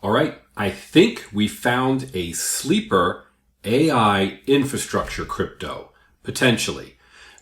All right, I think we found a sleeper AI infrastructure crypto, potentially.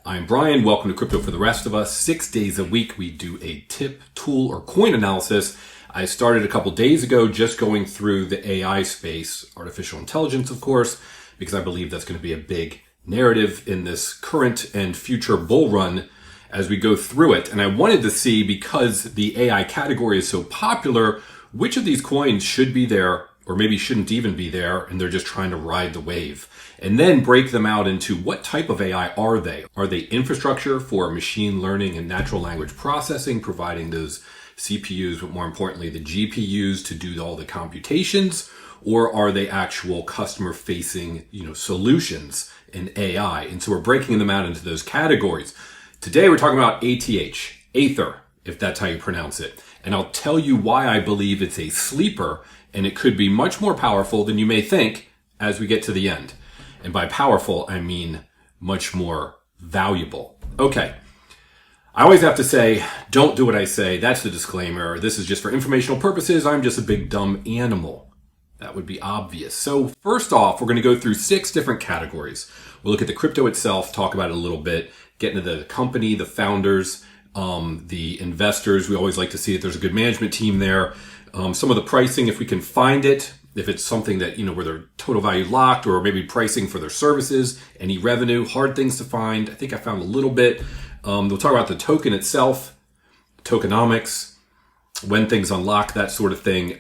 I'm Brian, welcome to Crypto for the Rest of Us. 6 days a week we do a tip, tool, or coin analysis. I started a couple days ago just going through the AI space, artificial intelligence of course, because I believe that's going to be a big narrative in this current and future bull run as we go through it. And I wanted to see, because the AI category is so popular, which of these coins should be there or maybe shouldn't even be there, and they're just trying to ride the wave. And then break them out into what type of AI are they? Are they infrastructure for machine learning and natural language processing, providing those CPUs, but more importantly, the GPUs to do all the computations? Or are they actual customer-facing, solutions in AI? And so we're breaking them out into those categories. Today we're talking about ATH, Aether, if that's how you pronounce it. And I'll tell you why I believe it's a sleeper, and it could be much more powerful than you may think as we get to the end. And by powerful, I mean much more valuable. Okay. I always have to say, don't do what I say. That's the disclaimer. This is just for informational purposes. I'm just a big dumb animal. That would be obvious. So first off, we're going to go through 6 different categories. We'll look at the crypto itself, talk about it a little bit, get into the company, the founders, the investors. We always like to see that there's a good management team there. Some of the pricing, if we can find it, if it's something that, where their total value locked, or maybe pricing for their services, any revenue, hard things to find. I think I found a little bit. We'll talk about the token itself, tokenomics, when things unlock, that sort of thing,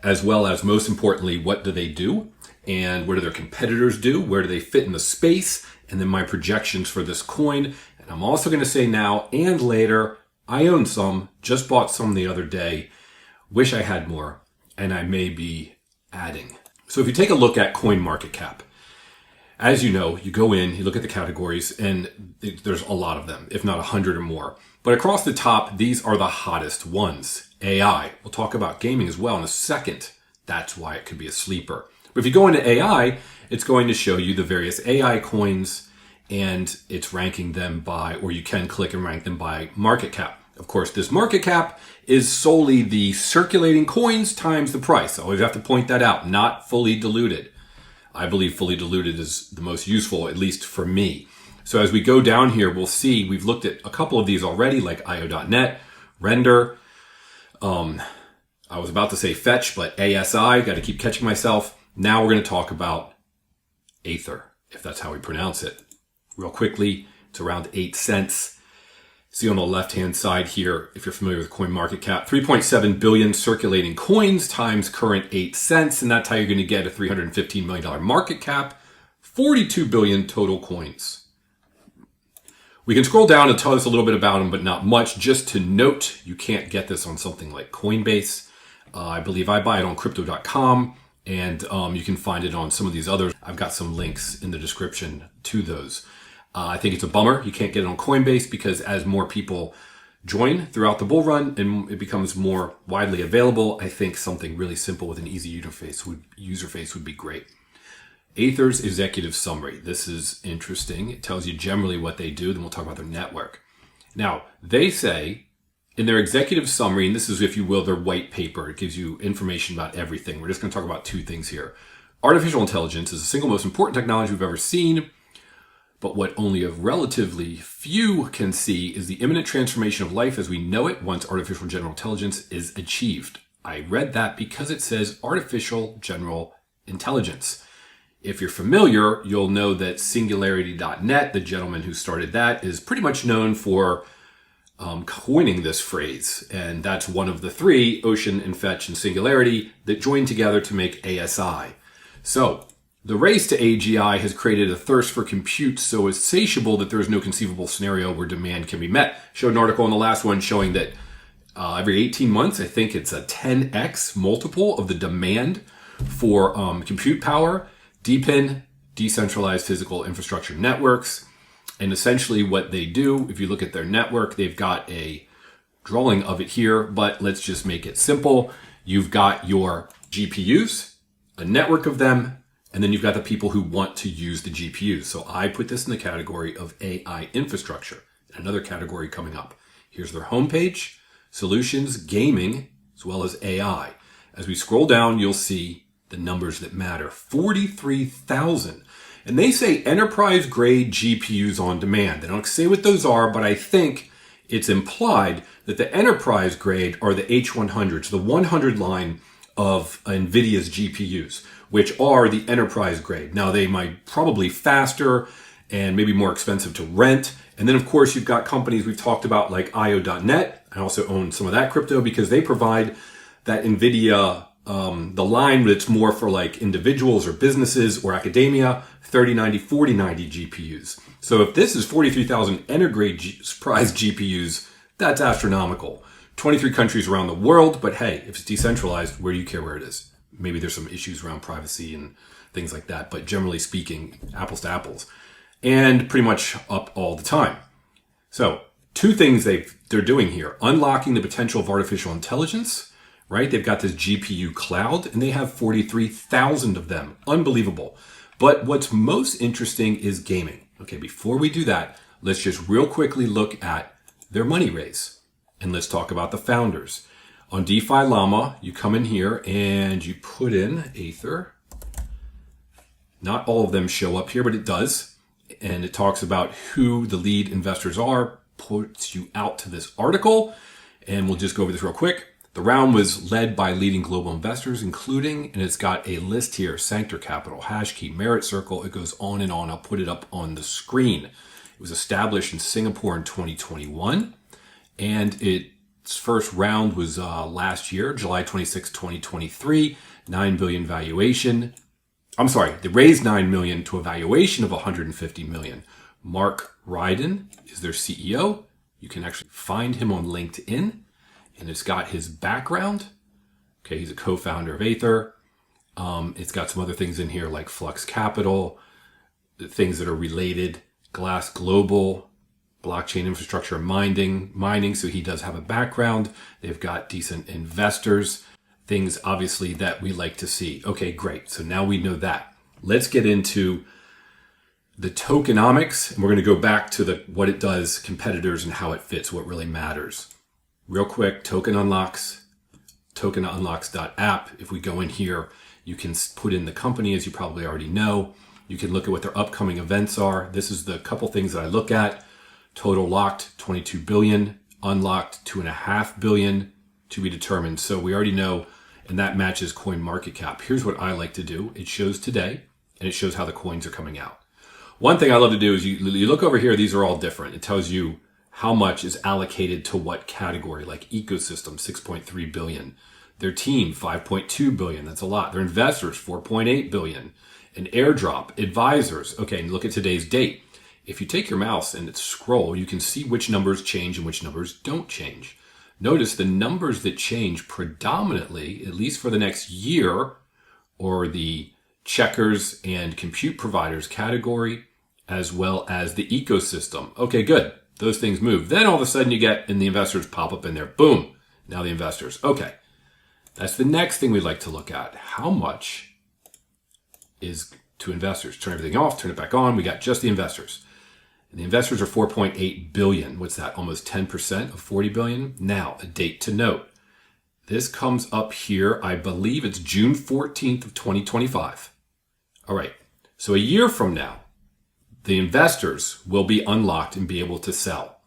as well as, most importantly, what do they do and what do their competitors do? Where do they fit in the space? And then my projections for this coin. And I'm also going to say now and later, I own some, just bought some the other day. Wish I had more, and I may be adding. So if you take a look at CoinMarketCap, as you know, you go in, you look at the categories, and there's a lot of them, if not 100 or more. But across the top, these are the hottest ones. AI. We'll talk about gaming as well in a second. That's why it could be a sleeper. But if you go into AI, it's going to show you the various AI coins, and it's ranking them by, or you can click and rank them by market cap. Of course, this market cap is solely the circulating coins times the price. I always have to point that out, not fully diluted. I believe fully diluted is the most useful, at least for me. So as we go down here, we'll see we've looked at a couple of these already, like IO.net, Render. I was about to say Fetch, but ASI, got to keep catching myself. Now we're going to talk about Aether, if that's how we pronounce it. Real quickly, it's around 8 cents. See on the left-hand side here, if you're familiar with CoinMarketCap, 3.7 billion circulating coins times current 8 cents. And that's how you're going to get a $315 million market cap, 42 billion total coins. We can scroll down and tell us a little bit about them, but not much. Just to note, you can't get this on something like Coinbase. I believe I buy it on crypto.com, and you can find it on some of these others. I've got some links in the description to those. I think it's a bummer you can't get it on Coinbase, because as more people join throughout the bull run and it becomes more widely available, I think something really simple with an easy user face would be great. Aether's executive summary. This is interesting. It tells you generally what they do. Then we'll talk about their network. Now, they say in their executive summary, and this is, if you will, their white paper. It gives you information about everything. We're just going to talk about 2 things here. Artificial intelligence is the single most important technology we've ever seen. But what only a relatively few can see is the imminent transformation of life as we know it once artificial general intelligence is achieved. I read that because it says artificial general intelligence. If you're familiar, you'll know that Singularity.net, the gentleman who started that, is pretty much known for coining this phrase. And that's one of the 3, Ocean and Fetch and Singularity, that joined together to make ASI. So the race to AGI has created a thirst for compute so insatiable that there is no conceivable scenario where demand can be met. Showed an article in the last one showing that every 18 months, I think it's a 10x multiple of the demand for compute power, DePIN, decentralized physical infrastructure networks. And essentially what they do, if you look at their network, they've got a drawing of it here, but let's just make it simple. You've got your GPUs, a network of them, and then you've got the people who want to use the GPUs. So I put this in the category of AI infrastructure. Another category coming up. Here's their homepage, solutions, gaming, as well as AI. As we scroll down, you'll see the numbers that matter. 43,000. And they say enterprise grade GPUs on demand. They don't say what those are, but I think it's implied that the enterprise grade are the H100s, the 100 line of NVIDIA's GPUs, which are the enterprise grade. Now, they might probably faster and maybe more expensive to rent. And then, of course, you've got companies we've talked about like IO.net. I also own some of that crypto because they provide that NVIDIA, the line that's more for like individuals or businesses or academia, 3090, 4090 GPUs. So if this is 43,000 enterprise GPUs, that's astronomical. 23 countries around the world, but hey, if it's decentralized, where do you care where it is? Maybe there's some issues around privacy and things like that, but generally speaking, apples to apples. And pretty much up all the time. So, two things they're doing here. Unlocking the potential of artificial intelligence, right? They've got this GPU cloud, and they have 43,000 of them. Unbelievable. But what's most interesting is gaming. Okay, before we do that, let's just real quickly look at their money raise. And let's talk about the founders. On DeFi Llama, you come in here and you put in Aether. Not all of them show up here, but it does. And it talks about who the lead investors are, puts you out to this article. And we'll just go over this real quick. The round was led by leading global investors, including, and it's got a list here, Sanctor Capital, Hashkey, Merit Circle. It goes on and on. I'll put it up on the screen. It was established in Singapore in 2021. And its first round was last year, July 26, 2023, 9 billion valuation. I'm sorry, they raised 9 million to a valuation of 150 million. Mark Ryden is their CEO. You can actually find him on LinkedIn, and it's got his background. Okay, he's a co-founder of Aether. It's got some other things in here like Flux Capital, the things that are related, Glass Global, blockchain infrastructure mining. So he does have a background. They've got decent investors, things obviously that we like to see. Okay, great. So now we know that. Let's get into the tokenomics, and we're going to go back to what it does, competitors, and how it fits, what really matters. Real quick, tokenunlocks.app. If we go in here, you can put in the company, as you probably already know. You can look at what their upcoming events are. This is the couple things that I look at. Total locked, 22 billion. Unlocked, 2.5 billion to be determined. So we already know, and that matches coin market cap. Here's what I like to do. It shows today, and it shows how the coins are coming out. One thing I love to do is you look over here. These are all different. It tells you how much is allocated to what category, like ecosystem, 6.3 billion. Their team, 5.2 billion. That's a lot. Their investors, 4.8 billion. An airdrop, advisors. Okay, and look at today's date. If you take your mouse and scroll, you can see which numbers change and which numbers don't change. Notice the numbers that change predominantly, at least for the next year, or the checkers and compute providers category, as well as the ecosystem. Okay, good. Those things move. Then all of a sudden you get, and the investors pop up in there. Boom. Now the investors. Okay. That's the next thing we'd like to look at. How much is to investors? Turn everything off, turn it back on. We got just the investors. And the investors are 4.8 billion. What's that? Almost 10% of 40 billion. Now, a date to note. This comes up here. I believe it's June 14th of 2025. All right. So a year from now, the investors will be unlocked and be able to sell.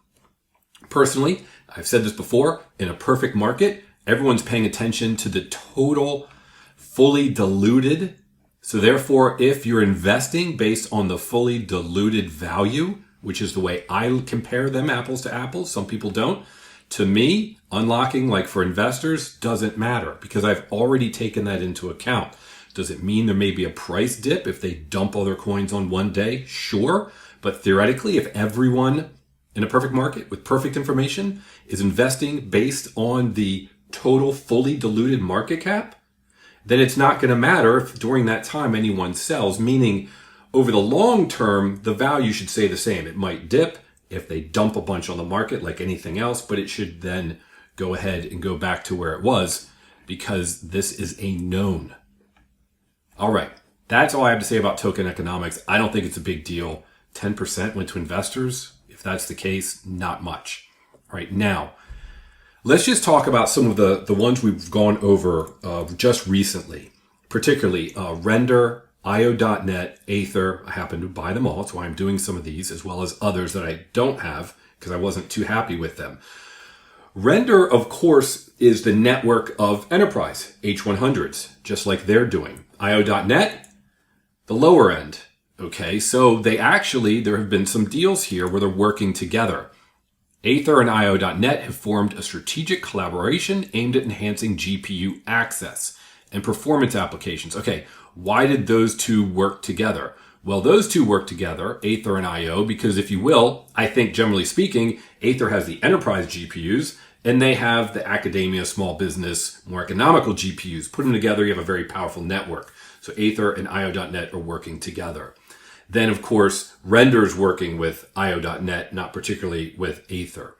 Personally, I've said this before, in a perfect market, everyone's paying attention to the total fully diluted. So therefore, if you're investing based on the fully diluted value, which is the way I compare them apples to apples, some people don't. To me, unlocking, like for investors, doesn't matter because I've already taken that into account. Does it mean there may be a price dip if they dump all their coins on one day? Sure. But theoretically, if everyone in a perfect market with perfect information is investing based on the total fully diluted market cap, then it's not going to matter if during that time anyone sells, meaning over the long term, the value should stay the same. It might dip if they dump a bunch on the market like anything else, but it should then go ahead and go back to where it was because this is a known. All right. That's all I have to say about token economics. I don't think it's a big deal. 10% went to investors. If that's the case, not much. All right. Now, Let's just talk about some of the ones we've gone over just recently, particularly Render, IO.net, Aether. I happen to buy them all. That's why I'm doing some of these, as well as others that I don't have because I wasn't too happy with them. Render, of course, is the network of enterprise H100s, just like they're doing. IO.net, the lower end. Okay, so there have been some deals here where they're working together. Aether and IO.net have formed a strategic collaboration aimed at enhancing GPU access and performance applications. Okay, why did those two work together? Well, those two work together, Aether and IO, because if you will, I think generally speaking, Aether has the enterprise GPUs and they have the academia, small business, more economical GPUs. Put them together, you have a very powerful network. So Aether and IO.net are working together. Then, of course, Render's working with IO.net, not particularly with Aether.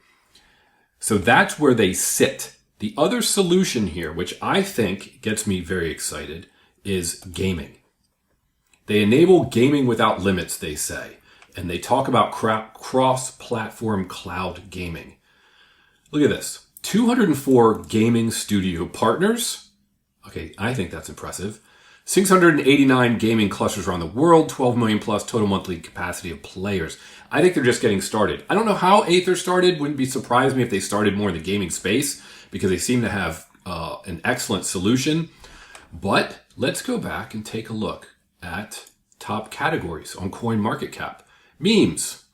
So that's where they sit. The other solution here, which I think gets me very excited, is gaming. They enable gaming without limits, they say. And they talk about cross-platform cloud gaming. Look at this. 204 gaming studio partners. Okay, I think that's impressive. 689 gaming clusters around the world, 12 million plus total monthly capacity of players. I think they're just getting started. I don't know how Aether started. Wouldn't be surprised me if they started more in the gaming space because they seem to have an excellent solution. But let's go back and take a look at top categories on CoinMarketCap. Memes,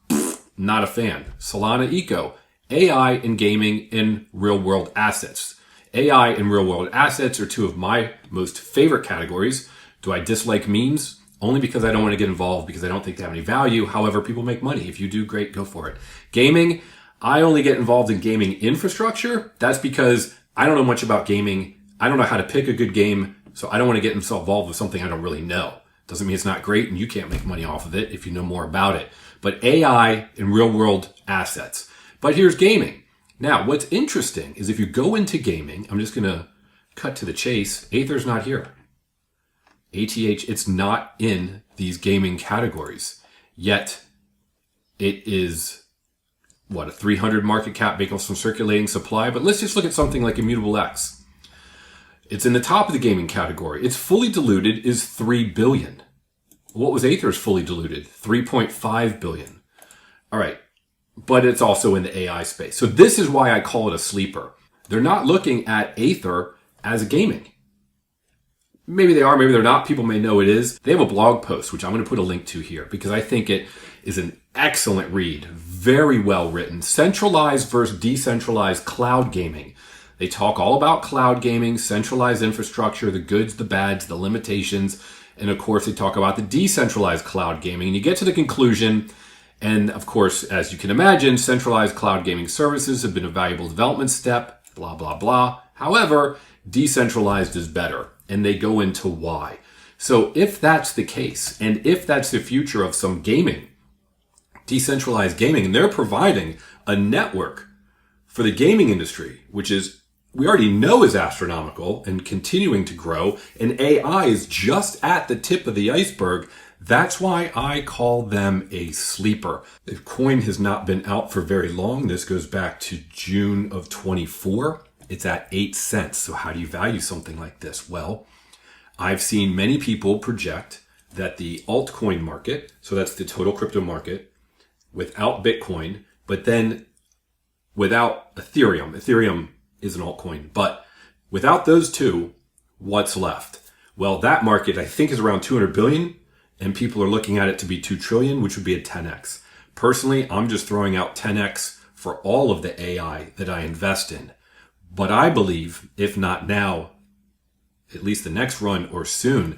not a fan. Solana Eco, AI and gaming in real-world assets. AI and real-world assets are two of my most favorite categories. Do I dislike memes? Only because I don't want to get involved because I don't think they have any value. However, people make money. If you do, great, go for it. Gaming, I only get involved in gaming infrastructure. That's because I don't know much about gaming. I don't know how to pick a good game, so I don't want to get involved with something I don't really know. Doesn't mean it's not great and you can't make money off of it if you know more about it. But AI and real-world assets. But here's gaming. Now, what's interesting is if you go into gaming, I'm just going to cut to the chase. Aether's not here. ATH, it's not in these gaming categories. Yet, it is, a 300 market cap based on some circulating supply. But let's just look at something like Immutable X. It's in the top of the gaming category. Its fully diluted is 3 billion. What was Aether's fully diluted? 3.5 billion. All right. But it's also in the AI space. So this is why I call it a sleeper. They're not looking at Aether as gaming. Maybe they are, maybe they're not. People may know it is. They have a blog post, which I'm going to put a link to here because I think it is an excellent read. Very well written. Centralized versus decentralized cloud gaming. They talk all about cloud gaming, centralized infrastructure, the goods, the bads, the limitations. And of course, they talk about the decentralized cloud gaming. And you get to the conclusion. And of course, as you can imagine, centralized cloud gaming services have been a valuable development step, blah, blah, blah. However, decentralized is better. And they go into why. So if that's the case, and if that's the future of some gaming, decentralized gaming, and they're providing a network for the gaming industry, which is, we already know is astronomical and continuing to grow, and AI is just at the tip of the iceberg. That's why I call them a sleeper. The coin has not been out for very long. This goes back to June of 24. It's at 8 cents. So how do you value something like this? Well, I've seen many people project that the altcoin market, so that's the total crypto market, without Bitcoin, but then without Ethereum. Ethereum is an altcoin, but without those two, what's left? Well, that market I think is around 200 billion. And people are looking at it to be 2 trillion, which would be a 10x. Personally, I'm just throwing out 10x for all of the AI that I invest in. But I believe, if not now, at least the next run or soon,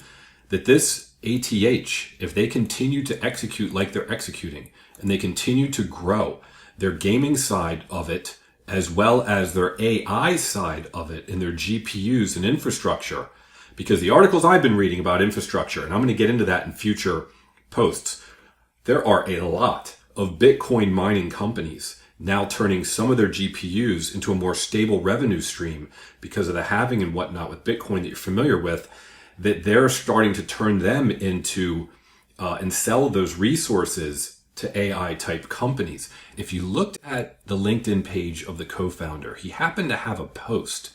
that this ATH, if they continue to execute like they're executing, and they continue to grow their gaming side of it, as well as their AI side of it, and their GPUs and infrastructure, because the articles I've been reading about infrastructure, and I'm going to get into that in future posts, there are a lot of Bitcoin mining companies now turning some of their GPUs into a more stable revenue stream because of the halving and whatnot with Bitcoin that you're familiar with, that they're starting to turn them into and sell those resources to AI type companies. If you looked at the LinkedIn page of the co-founder, he happened to have a post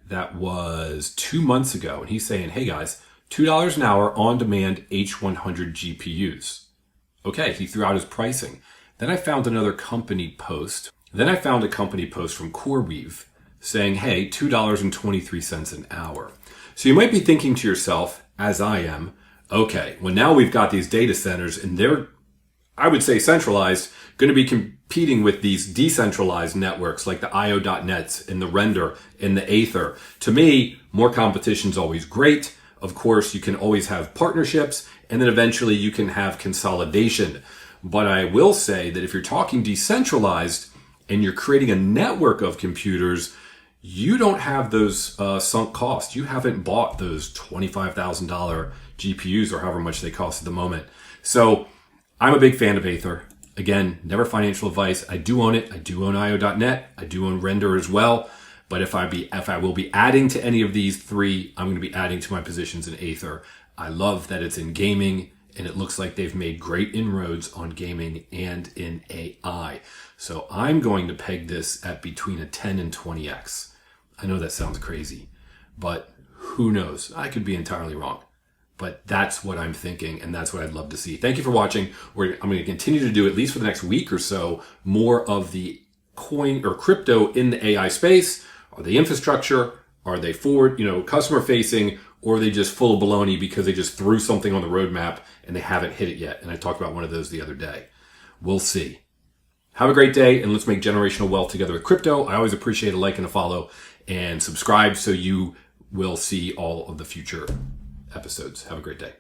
that was 2 months ago. And he's saying, hey guys, $2 an hour on demand H100 GPUs. Okay, he threw out his pricing. Then I found another company post. Then I found a company post from CoreWeave saying, hey, $2.23 an hour. So you might be thinking to yourself, as I am, okay, well now we've got these data centers and they're, I would say centralized, going to be competing with these decentralized networks like the IO.nets and the Render and the Aether. To me, more competition is always great. Of course, you can always have partnerships and then eventually you can have consolidation. But I will say that if you're talking decentralized and you're creating a network of computers, you don't have those sunk costs. You haven't bought those $25,000 GPUs or however much they cost at the moment. So I'm a big fan of Aether. Again, never financial advice. I do own it. I do own IO.net. I do own Render as well. But if I will be adding to any of these three, I'm going to be adding to my positions in Aether. I love that it's in gaming, and it looks like they've made great inroads on gaming and in AI. So I'm going to peg this at between a 10 and 20x. I know that sounds crazy, but who knows? I could be entirely wrong. But that's what I'm thinking, and that's what I'd love to see. Thank you for watching. I'm going to continue to do, at least for the next week or so, more of the coin or crypto in the AI space. Are they infrastructure? Are they forward, customer facing? Or are they just full of baloney because they just threw something on the roadmap and they haven't hit it yet? And I talked about one of those the other day. We'll see. Have a great day, and let's make generational wealth together with crypto. I always appreciate a like and a follow, and subscribe so you will see all of the future episodes. Have a great day.